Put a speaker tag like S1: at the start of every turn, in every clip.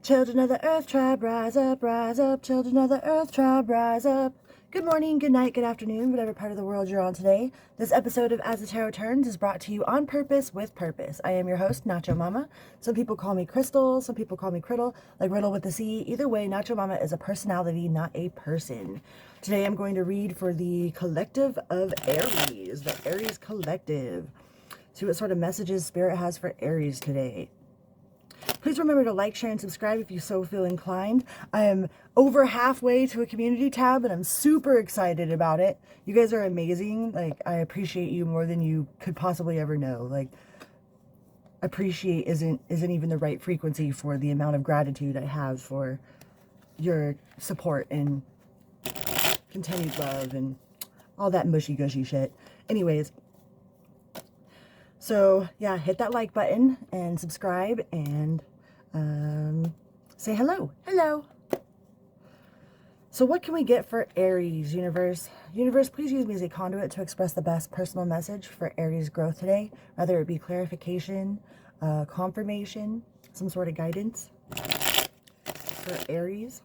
S1: Children of the Earth Tribe, rise up, rise up. Children of the Earth Tribe, rise up. Good morning, good night, good afternoon, whatever part of the world you're on today. This episode of As the Tarot Turns is brought to you on purpose with purpose. I am your host, Nacho Mama. Some people call me Crystal, some people call me Criddle, like Riddle with the C. Either way, Nacho Mama is a personality, not a person. Today I'm going to read for the collective of Aries, the Aries collective. See what sort of messages Spirit has for Aries today. Please remember to like, share, and subscribe if you so feel inclined. I am over halfway to a community tab, and I'm super excited about it. You guys are amazing. Like, I appreciate you more than you could possibly ever know. Like, appreciate isn't even the right frequency for the amount of gratitude I have for your support and continued love and all that mushy-gushy shit. Anyways, so yeah, hit that like button and subscribe and say hello. Hello. So what can we get for Aries, universe? Universe, please use me as a conduit to express the best personal message for Aries growth today, whether it be clarification, confirmation, some sort of guidance for Aries.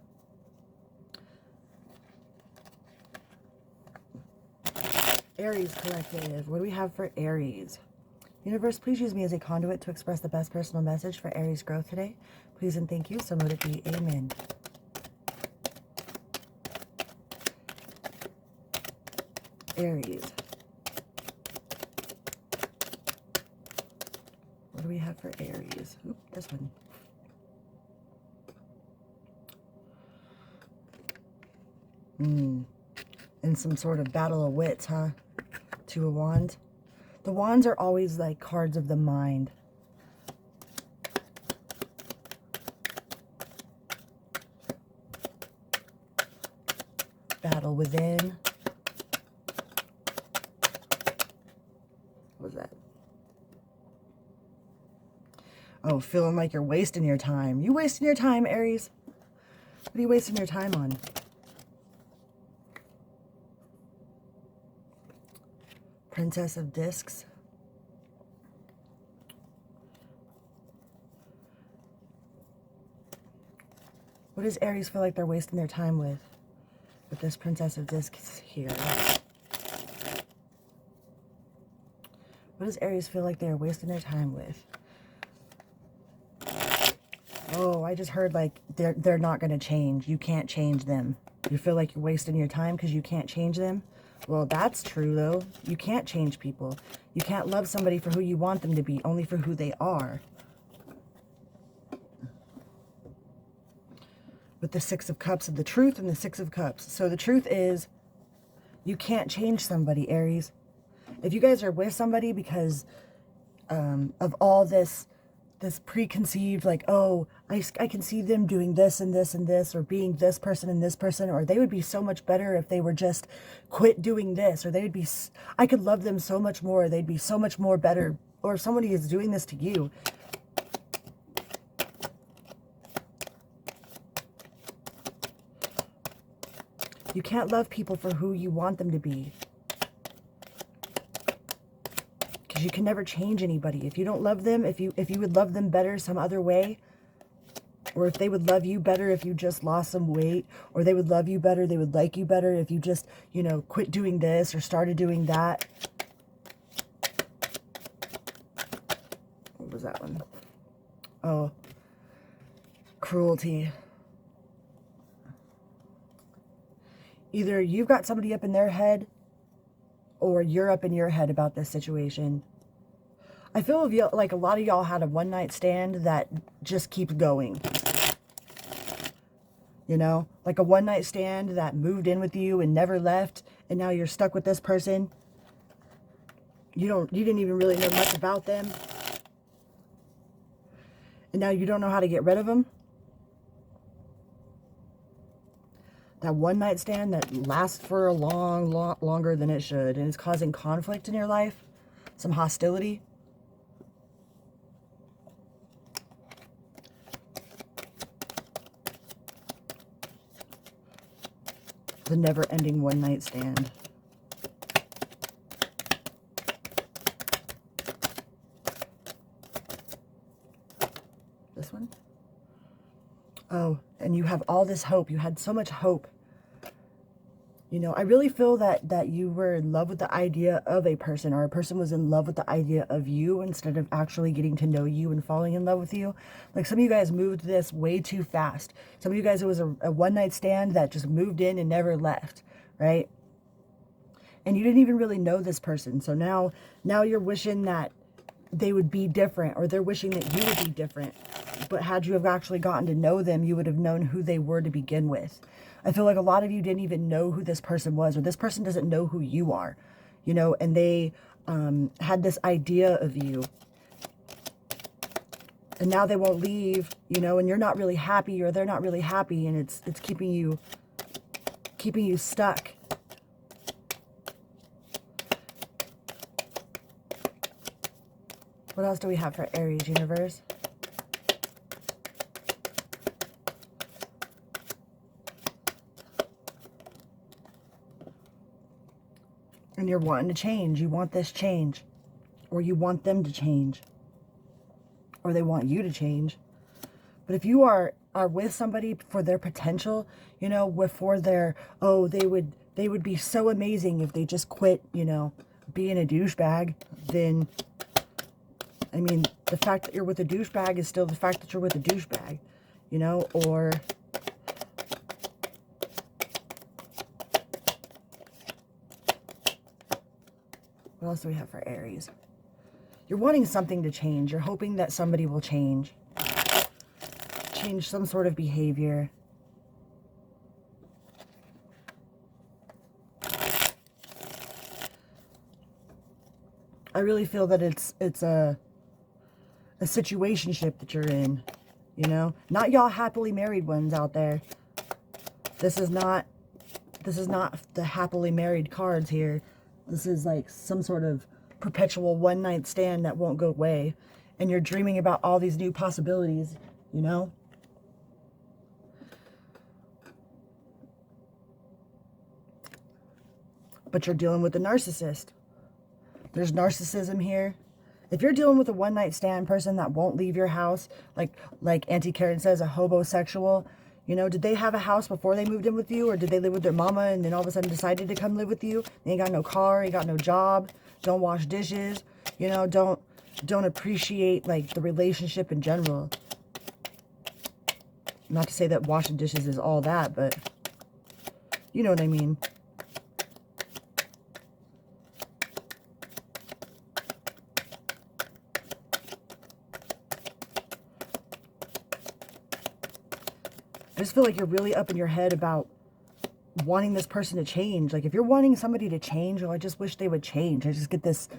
S1: Aries collective, what do we have for Aries? Universe, please use me as a conduit to express the best personal message for Aries growth today. Please and thank you. So mote it be. Amen. Aries. What do we have for Aries? Oop, this one. And some sort of battle of wits, huh? Two of Wands. The Wands are always like cards of the mind. Battle within. What was that? Oh, feeling like you're wasting your time. You wasting your time, Aries? What are you wasting your time on? Princess of Discs. What does Aries feel like they're wasting their time with this Princess of Discs here? What does Aries feel like they're wasting their time with? Oh, I just heard like they're not going to change. You can't change them. You feel like you're wasting your time because you can't change them? Well, that's true, though. You can't change people. You can't love somebody for who you want them to be, only for who they are. With the Six of Cups of the Truth and the Six of Cups. So the truth is, you can't change somebody, Aries. If you guys are with somebody because of all this preconceived, like, oh, I can see them doing this and this and this, or being this person and this person, or they would be so much better if they were just quit doing this, or they would be, I could love them so much more, they'd be so much more better, or if somebody is doing this to you. You can't love people for who you want them to be. You can never change anybody. If you don't love them, if you would love them better some other way, or if they would love you better if you just lost some weight, or they would love you better, they would like you better if you just, you know, quit doing this or started doing that. What was that one? Oh, cruelty. Either you've got somebody up in their head, or you're up in your head about this situation. I feel like a lot of y'all had a one-night stand that just keeps going. You know? Like a one-night stand that moved in with you and never left, and now you're stuck with this person. You didn't even really know much about them. And now you don't know how to get rid of them. That one-night stand that lasts for a longer than it should, and it's causing conflict in your life, some hostility. The never-ending one-night stand. This one? Oh, and you have all this hope. You had so much hope. You know, I really feel that you were in love with the idea of a person, or a person was in love with the idea of you instead of actually getting to know you and falling in love with you. Like, some of you guys moved this way too fast. Some of you guys, it was a one-night stand that just moved in and never left, right? And you didn't even really know this person. So now you're wishing that they would be different, or they're wishing that you would be different. But had you have actually gotten to know them, you would have known who they were to begin with. I feel like a lot of you didn't even know who this person was, or this person doesn't know who you are, you know, and they had this idea of you. And now they won't leave, you know, and you're not really happy, or they're not really happy, and it's keeping you stuck. What else do we have for Aries, universe? And you're wanting to change. You want this change. Or you want them to change. Or they want you to change. But if you are with somebody for their potential, you know, for their, oh, they would be so amazing if they just quit, you know, being a douchebag, then, I mean, the fact that you're with a douchebag is still the fact that you're with a douchebag, you know, or what else do we have for Aries? You're wanting something to change. You're hoping that somebody will change some sort of behavior. I really feel that it's a situationship that you're in, you know? Not y'all happily married ones out there. This is not the happily married cards here. This is like some sort of perpetual one-night stand that won't go away. And you're dreaming about all these new possibilities, you know? But you're dealing with a narcissist. There's narcissism here. If you're dealing with a one-night stand person that won't leave your house, like Auntie Karen says, a hobosexual, you know, did they have a house before they moved in with you, or did they live with their mama and then all of a sudden decided to come live with you? They ain't got no car, ain't got no job, don't wash dishes, you know, don't appreciate, like, the relationship in general. Not to say that washing dishes is all that, but you know what I mean. I just feel like you're really up in your head about wanting this person to change. Like, if you're wanting somebody to change, oh, I just wish they would change. I just get this,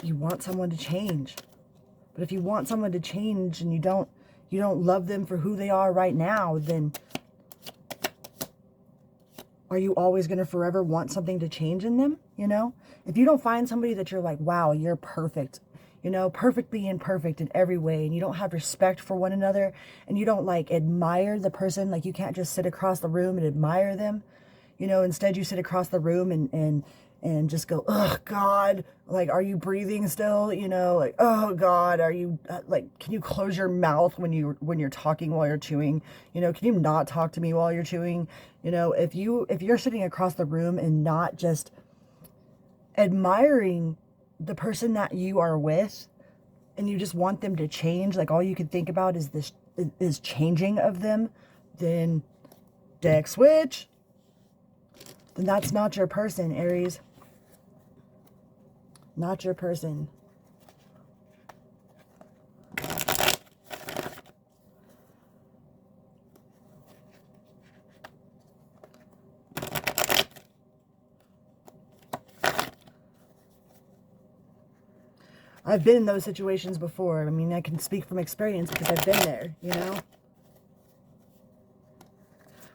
S1: you want someone to change. But if you want someone to change and you don't love them for who they are right now, then are you always going to forever want something to change in them? You know, if you don't find somebody that you're like, wow, you're perfect, you know, perfectly imperfect in every way, and you don't have respect for one another, and you don't, like, admire the person, like, you can't just sit across the room and admire them, you know, instead you sit across the room and just go, oh God, like, are you breathing still? You know, like, oh God, are you, like, can you close your mouth when you're talking while you're chewing? You know, can you not talk to me while you're chewing? You know, if you're sitting across the room and not just admiring the person that you are with, and you just want them to change, like, all you can think about is changing of them, then deck switch. Then that's not your person, Aries. Not your person. I've been in those situations before. I mean, I can speak from experience because I've been there, you know?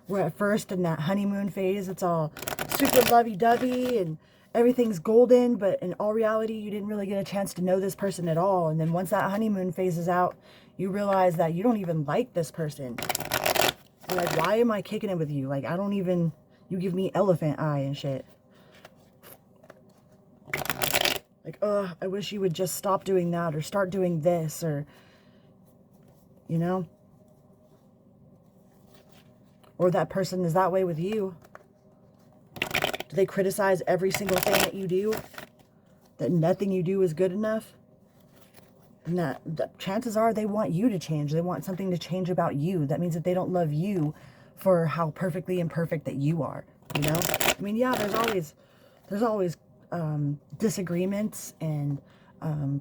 S1: Where at first in that honeymoon phase, it's all super lovey-dovey and everything's golden, but in all reality, you didn't really get a chance to know this person at all. And then once that honeymoon phase is out, you realize that you don't even like this person. You're like, why am I kicking it with you? Like, I don't even, you give me elephant eye and shit. Like, I wish you would just stop doing that or start doing this, or, you know? Or that person is that way with you. Do they criticize every single thing that you do? That nothing you do is good enough? And that chances are they want you to change. They want something to change about you. That means that they don't love you for how perfectly imperfect that you are, you know? I mean, yeah, there's always disagreements and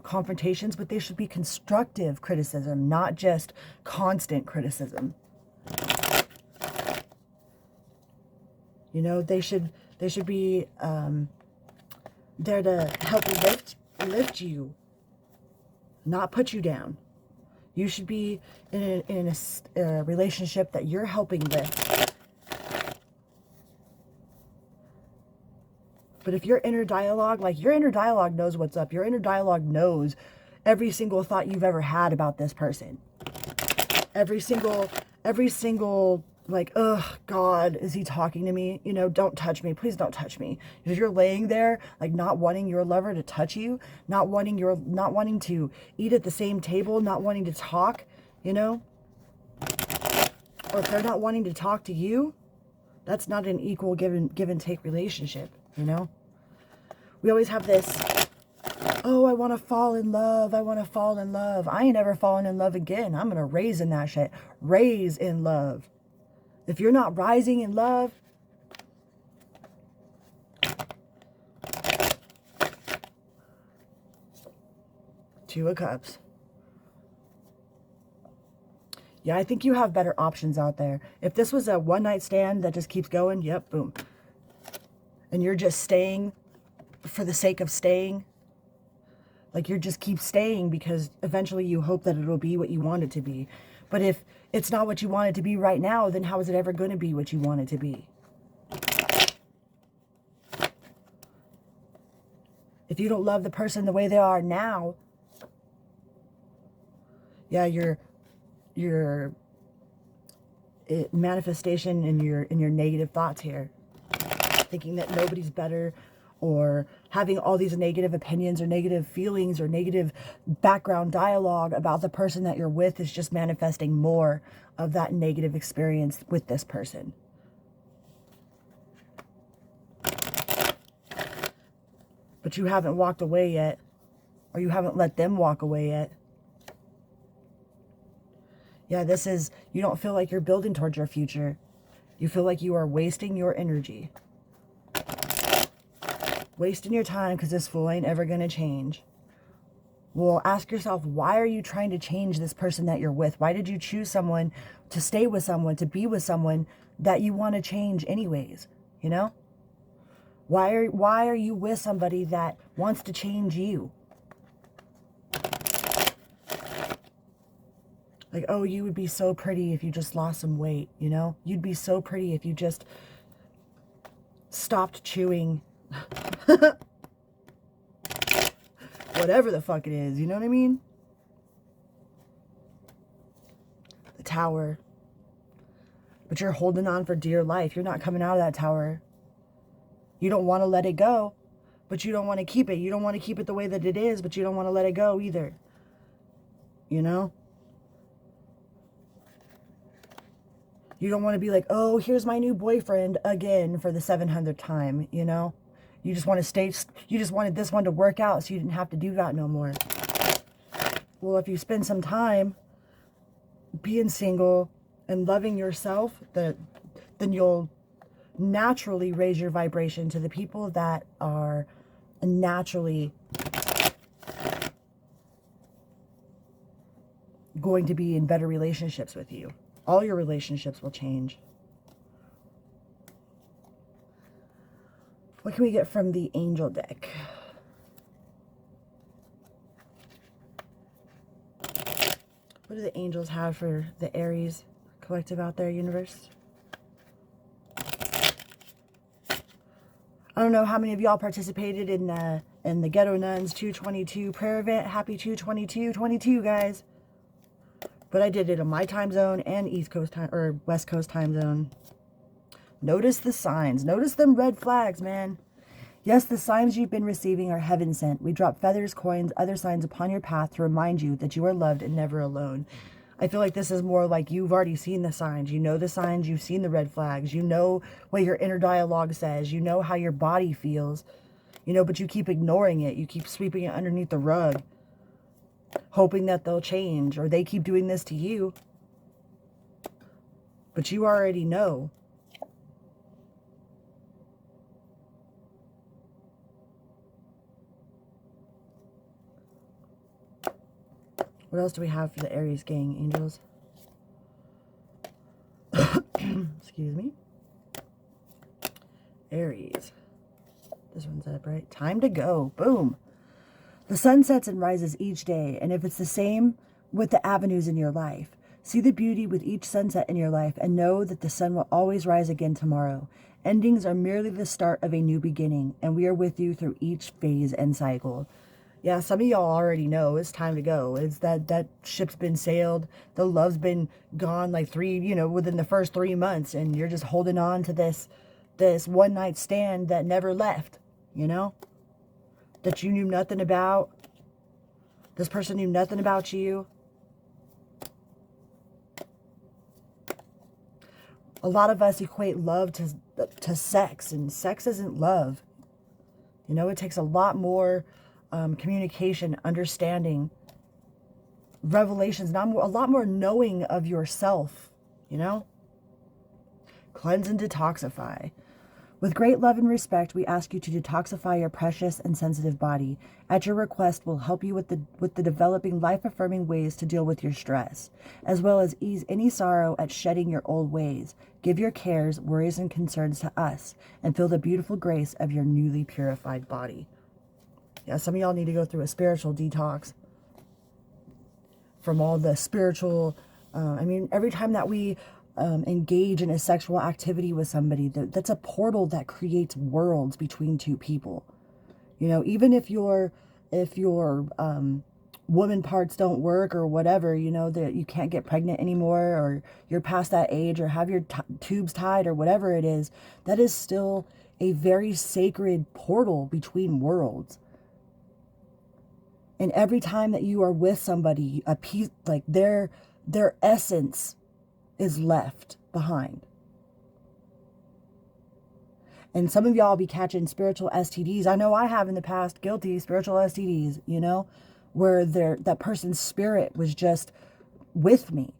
S1: confrontations, but they should be constructive criticism, not just constant criticism. You know, they should be there to help lift you, not put you down. You should be in a relationship that you're helping lift. But if your inner dialogue, like your inner dialogue knows what's up. Your inner dialogue knows every single thought you've ever had about this person. Every single, like, oh, God, is he talking to me? You know, don't touch me. Please don't touch me. If you're laying there, like, not wanting your lover to touch you, not wanting to eat at the same table, not wanting to talk, you know, or if they're not wanting to talk to you, that's not an equal give and take relationship, you know? We always have this, oh, I want to fall in love. I want to fall in love. I ain't never falling in love again. I'm going to raise in that shit. Raise in love. If you're not rising in love, Two of Cups. Yeah, I think you have better options out there. If this was a one-night stand that just keeps going, yep, boom. And you're just staying for the sake of staying. Like, you just keep staying because eventually you hope that it'll be what you want it to be. But if it's not what you want it to be right now, then how is it ever going to be what you want it to be? If you don't love the person the way they are now, yeah, your manifestation and your negative thoughts here, thinking that nobody's better, or having all these negative opinions or negative feelings or negative background dialogue about the person that you're with, is just manifesting more of that negative experience with this person. But you haven't walked away yet, or you haven't let them walk away yet. Yeah, this is, you don't feel like you're building towards your future. You feel like you are wasting your energy. Wasting your time because this fool ain't ever going to change. Well, ask yourself, why are you trying to change this person that you're with? Why did you choose someone, to stay with someone, to be with someone that you want to change anyways? You know? Why are you with somebody that wants to change you? Like, oh, you would be so pretty if you just lost some weight, you know? You'd be so pretty if you just stopped chewing. Whatever the fuck it is, you know what I mean? The Tower. But you're holding on for dear life. You're not coming out of that Tower. You don't want to let it go, but you don't want to keep it. You don't want to keep it the way that it is, but you don't want to let it go either. You know? You don't want to be like, oh, here's my new boyfriend again for the 700th time, you know? You just want to stay, you just wanted this one to work out so you didn't have to do that no more. Well, if you spend some time being single and loving yourself, then you'll naturally raise your vibration to the people that are naturally going to be in better relationships with you. All your relationships will change. What can we get from the angel deck? What do the angels have for the Aries collective out there, universe? I don't know how many of y'all participated in the Ghetto Nuns 222 prayer event. Happy 222, guys. But I did it in my time zone and East Coast time, or West Coast time zone. Notice the signs. Notice them red flags, man. Yes, the signs you've been receiving are heaven sent. We drop feathers, coins, other signs upon your path to remind you that you are loved and never alone. I feel like this is more like you've already seen the signs. You know the signs. You've seen the red flags. You know what your inner dialogue says. You know how your body feels. You know, but you keep ignoring it. You keep sweeping it underneath the rug, hoping that they'll change, or they keep doing this to you. But you already know. What else do we have for the Aries gang, angels? Excuse me. Aries. This one's up, right? Time to go. Boom. The sun sets and rises each day, and if it's the same with the avenues in your life, see the beauty with each sunset in your life and know that the sun will always rise again tomorrow. Endings are merely the start of a new beginning, and we are with you through each phase and cycle. Yeah, some of y'all already know it's time to go. It's that ship's been sailed. The love's been gone like within the first 3 months, and you're just holding on to this one night stand that never left, that you knew nothing about. This person knew nothing about you. A lot of us equate love to sex, and sex isn't love. It takes a lot more communication, understanding, revelations, a lot more knowing of yourself, Cleanse and detoxify. With great love and respect, we ask you to detoxify your precious and sensitive body. At your request, we'll help you with the developing life-affirming ways to deal with your stress, as well as ease any sorrow at shedding your old ways. Give your cares, worries, and concerns to us, and feel the beautiful grace of your newly purified body. Yeah, some of y'all need to go through a spiritual detox from all the spiritual, every time that we engage in a sexual activity with somebody, that's a portal that creates worlds between two people. Even if your woman parts don't work or whatever, that you can't get pregnant anymore, or you're past that age, or have your tubes tied, or whatever it is, that is still a very sacred portal between worlds. And every time that you are with somebody, a piece, like their essence is left behind. And some of y'all be catching spiritual STDs. I know I have in the past, guilty spiritual STDs, where that person's spirit was just with me.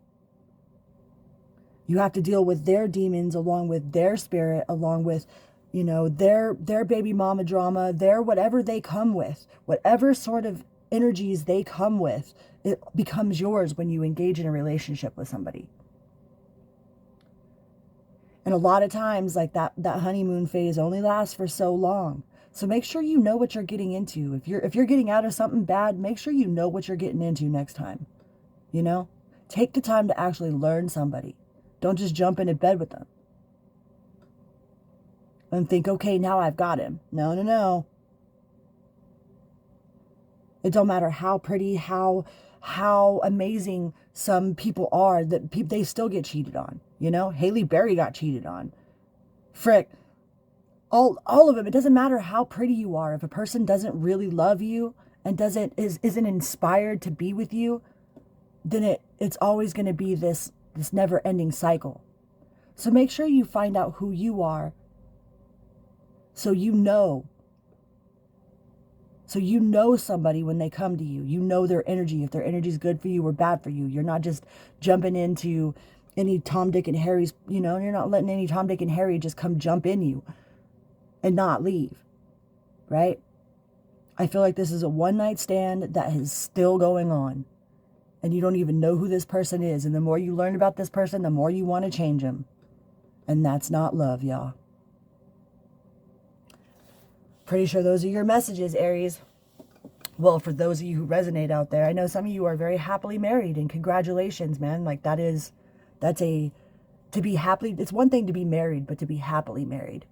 S1: You have to deal with their demons along with their spirit, along with, their baby mama drama, their whatever they come with, whatever sort of energies they come with, it becomes yours when you engage in a relationship with somebody. And a lot of times, like that honeymoon phase only lasts for so long. So make sure you know what you're getting into. If you're getting out of something bad, make sure you know what you're getting into next time. Take the time to actually learn somebody. Don't just jump into bed with them and think, okay, now I've got him. No. It don't matter how pretty, how amazing some people are, that they still get cheated on. Haley Berry got cheated on. Frick. All of them. It doesn't matter how pretty you are. If a person doesn't really love you and isn't inspired to be with you, then it's always going to be this never-ending cycle. So make sure you find out who you are, so you know somebody when they come to you. You know their energy, if their energy is good for you or bad for you. You're not just jumping into any Tom, Dick, and Harry's, you're not letting any Tom, Dick, and Harry just come jump in you and not leave, right? I feel like this is a one-night stand that is still going on, and you don't even know who this person is. And the more you learn about this person, the more you want to change them. And that's not love, y'all. Pretty sure those are your messages, Aries. Well, for those of you who resonate out there, I know some of you are very happily married, and congratulations, man. Like to be happily, it's one thing to be married, but to be happily married.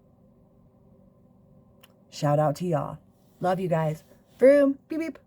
S1: Shout out to y'all. Love you guys. Vroom, beep, beep.